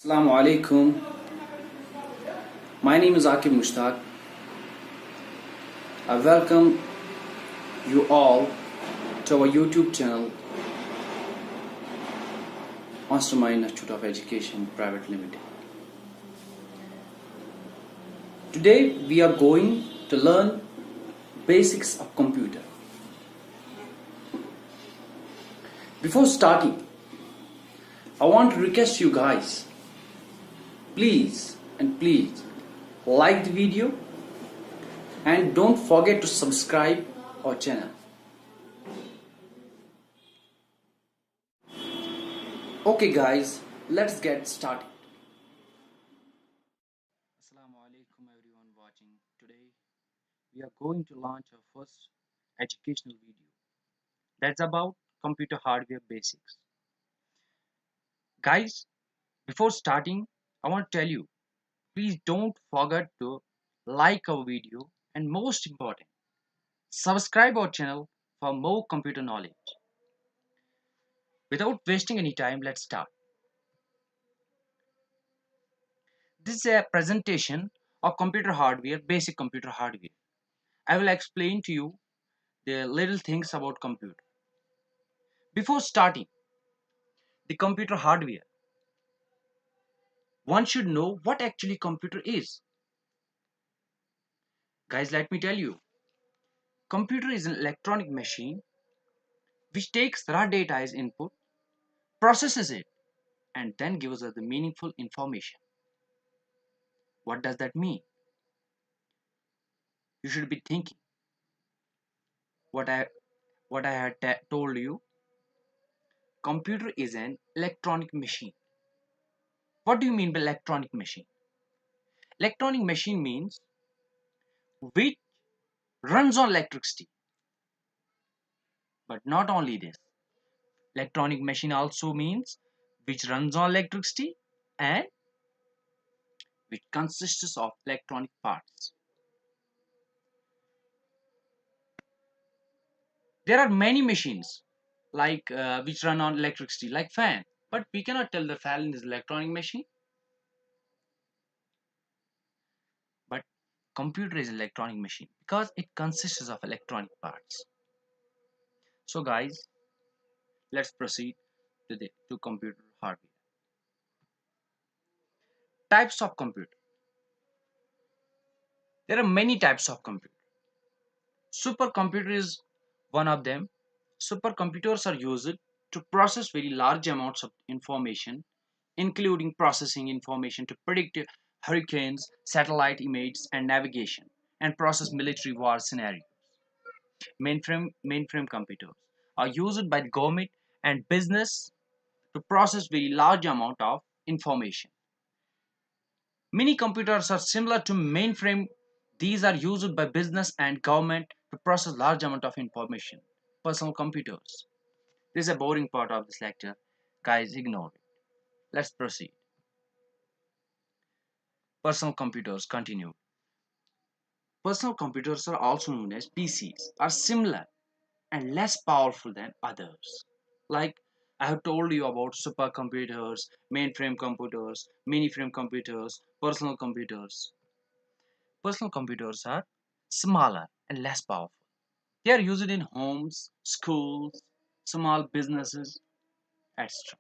Assalamu alaikum. My name is Akib Mushtaq. I welcome you all to our YouTube channel, Mastermind Institute of Education Private Limited. Today we are going to learn basics of computer. Before starting, I want to request you guys, please like the video and don't forget to subscribe our channel. Okay guys, let's get started. Assalamu alaikum everyone watching. Today we are going to launch our first educational video that's about computer hardware basics. Guys, before starting, I want to tell you, please don't forget to like our video and most important, subscribe our channel for more computer knowledge. Without wasting any time, let's start. This is a presentation of computer hardware, basic computer hardware. I will explain to you the little things about computer. Before starting the computer hardware, one should know what actually computer is. Guys, let me tell you, computer is an electronic machine which takes raw data as input, processes it, and then gives us the meaningful information. What does that mean? You should be thinking what I had told you. Computer is an electronic machine. What do you mean by electronic machine? Electronic machine means which runs on electricity. But not only this, electronic machine also means which runs on electricity and which consists of electronic parts. There are many machines like which run on electricity, like fan, but we cannot tell the fan is electronic machine. But computer is electronic machine because it consists of electronic parts. So guys, let's proceed to computer hardware. Types of computer. There are many types of computer. Supercomputer is one of them. Supercomputers are used to process very large amounts of information, including processing information to predict hurricanes, satellite images, and navigation, and process military war scenarios. Mainframe computers are used by the government and business to process very large amount of information. Many computers are similar to mainframe. These are used by business and government to process large amount of information. Personal computers. This is a boring part of this lecture. Guys, ignore it. Let's proceed. Personal computers continue. Personal computers are also known as PCs, are similar and less powerful than others. Like I have told you about supercomputers, mainframe computers, mainframe computers, personal computers. Personal computers are smaller and less powerful. They are used in homes, schools, small businesses, etc.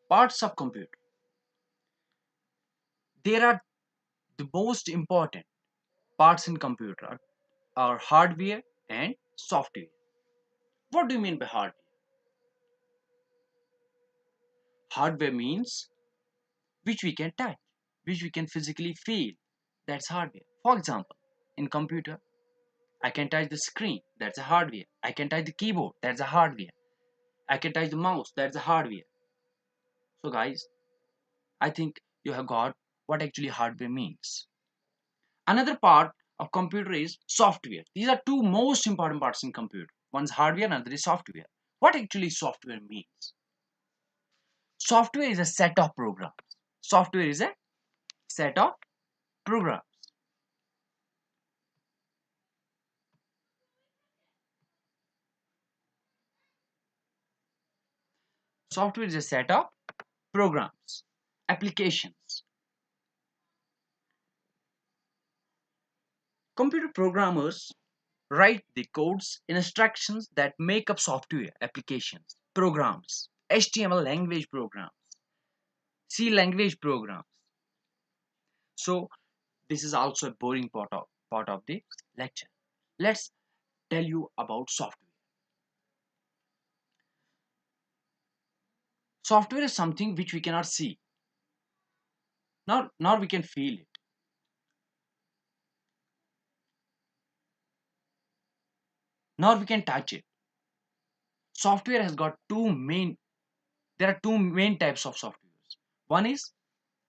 Parts of computer. There are the most important parts in computer are hardware and software. What do you mean by hardware? Hardware means which we can touch, which we can physically feel. That's hardware. For example, in computer, I can touch the screen. That's a hardware. I can touch the keyboard. That's a hardware. I can touch the mouse. That's a hardware. So guys, I think you have got what actually hardware means. Another part of computer is software. These are two most important parts in computer. One is hardware, another is software. What actually software means? Software is a set of programs. Software is a set of programs. Software is a set of programs, applications. Computer programmers write the codes, instructions that make up software, applications, programs, HTML language programs, C language programs. So this is also a boring part of the lecture. Let's tell you about software. Software is something which we cannot see, nor we can feel it, nor we can touch it. Software has got there are two main types of softwares. One is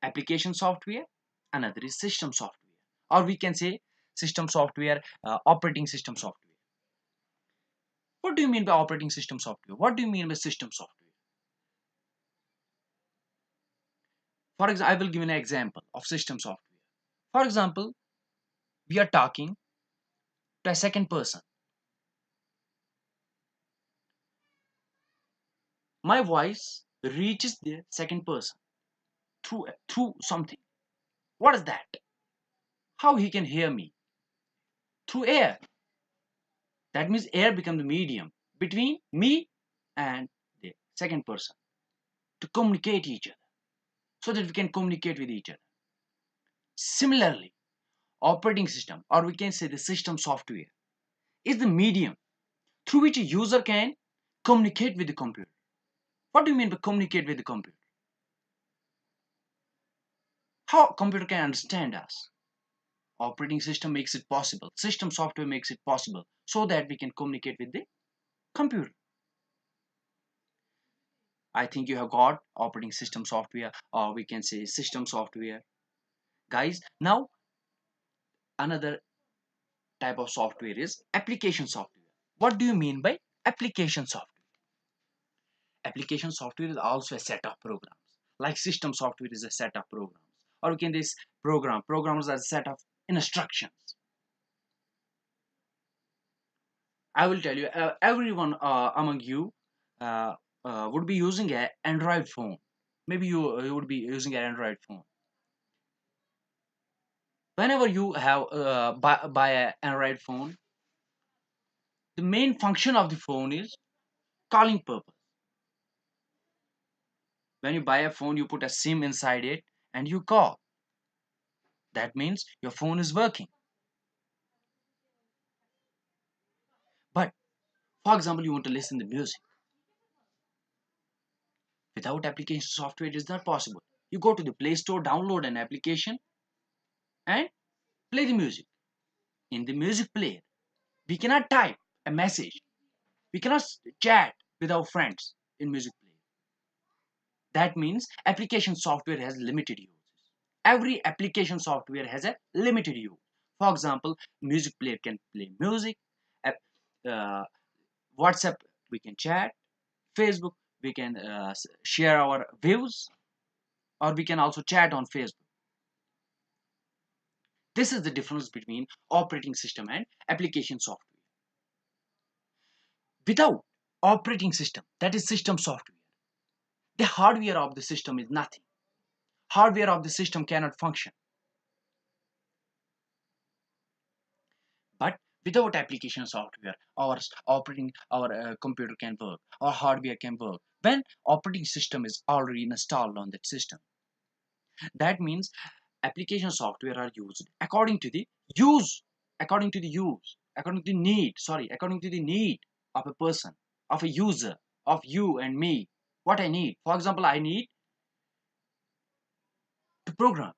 application software, another is system software, or we can say system software, operating system software. What do you mean by operating system software? What do you mean by system software? For example, I will give an example of system software. For example, we are talking to a second person. My voice reaches the second person through something. What is that? How he can hear me? Through air. That means air becomes the medium between me and the second person to communicate each other, so that we can communicate with each other. Similarly, operating system, or we can say the system software, is the medium through which a user can communicate with the computer. What do you mean by communicate with the computer? How a computer can understand us? Operating system makes it possible. System software makes it possible so that we can communicate with the computer. I think you have got operating system software, or we can say system software. Guys, now another type of software is application software. What do you mean by application software? Application software is also a set of programs. Like system software is a set of programs. Or we can this programs are a set of instructions. I will tell you, everyone among you would be using an Android phone. Maybe you would be using an Android phone. Whenever you have buy an Android phone, the main function of the phone is calling purpose. When you buy a phone, you put a SIM inside it and you call. That means your phone is working. But for example, you want to listen to music. Without application software, it is not possible. You go to the Play Store, download an application, and play the music. In the music player, we cannot type a message. We cannot chat with our friends in music player. That means application software has limited use. Every application software has a limited use. For example, music player can play music. Uh, WhatsApp, we can chat. Facebook, we can share our views, or we can also chat on Facebook. This is the difference between operating system and application software. Without operating system, that is system software, the hardware of the system is nothing. Hardware of the system cannot function. But without application software, our computer can work, our hardware can work. When operating system is already installed on that system, that means application software are used according to the use, according to the need, according to the need of a person, of a user, of you and me. What I need, for example, I need to program,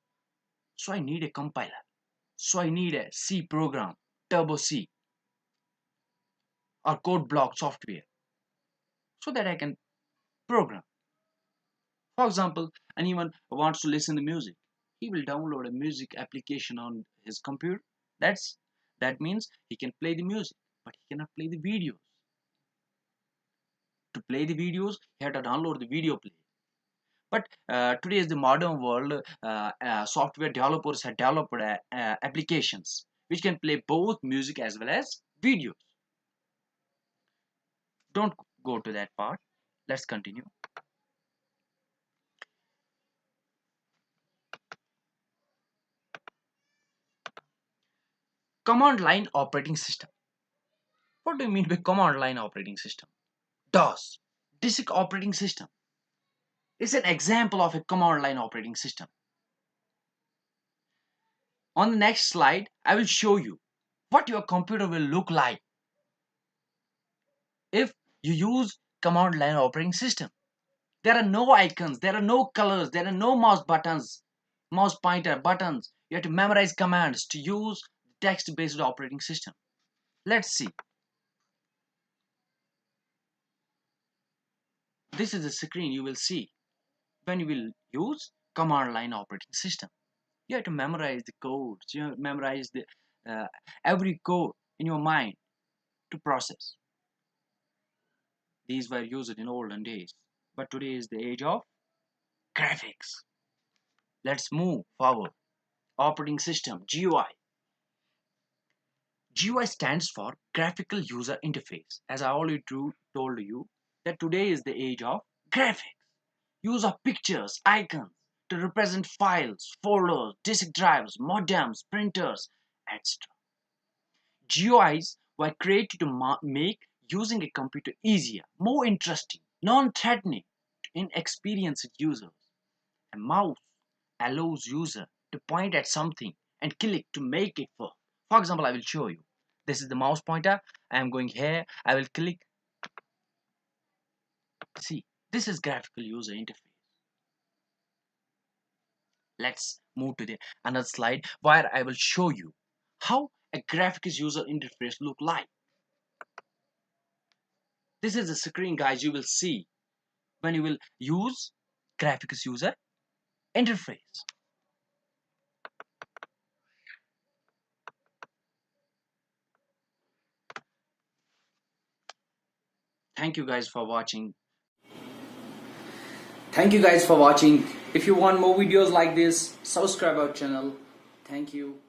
so I need a compiler, so I need a C program, turbo C, or code block software, so that I can program. For example, anyone wants to listen to music, he will download a music application on his computer. That means he can play the music, but he cannot play the videos. To play the videos, he had to download the video player. But today is the modern world. Software developers have developed applications which can play both music as well as videos. Don't go to that part. Let's continue. Command line operating system. What do you mean by command line operating system? DOS, disk operating system, is an example of a command line operating system. On the next slide, I will show you what your computer will look like if you use command line operating system. There are no icons, there are no colors, there are no mouse buttons, mouse pointer buttons. You have to memorize commands to use text-based operating system. Let's see. This is the screen you will see when you will use command line operating system. You have to memorize the codes, you have to memorize the every code in your mind to process. These were used in olden days, but today is the age of graphics. Let's move forward. Operating system, GUI. GUI stands for graphical user interface. As I already told you that today is the age of graphics. Use of pictures, icons to represent files, folders, disk drives, modems, printers, etc. GUIs were created to make using a computer easier, more interesting, non-threatening to inexperienced users. A mouse allows user to point at something and click to make it work. For example, I will show you. This is the mouse pointer. I am going here. I will click. See, this is graphical user interface. Let's move to the another slide where I will show you how a graphics user interface look like. This is the screen, guys, you will see when you will use graphics user interface. Thank you guys for watching. Thank you guys for watching. If you want more videos like this, subscribe our channel. Thank you.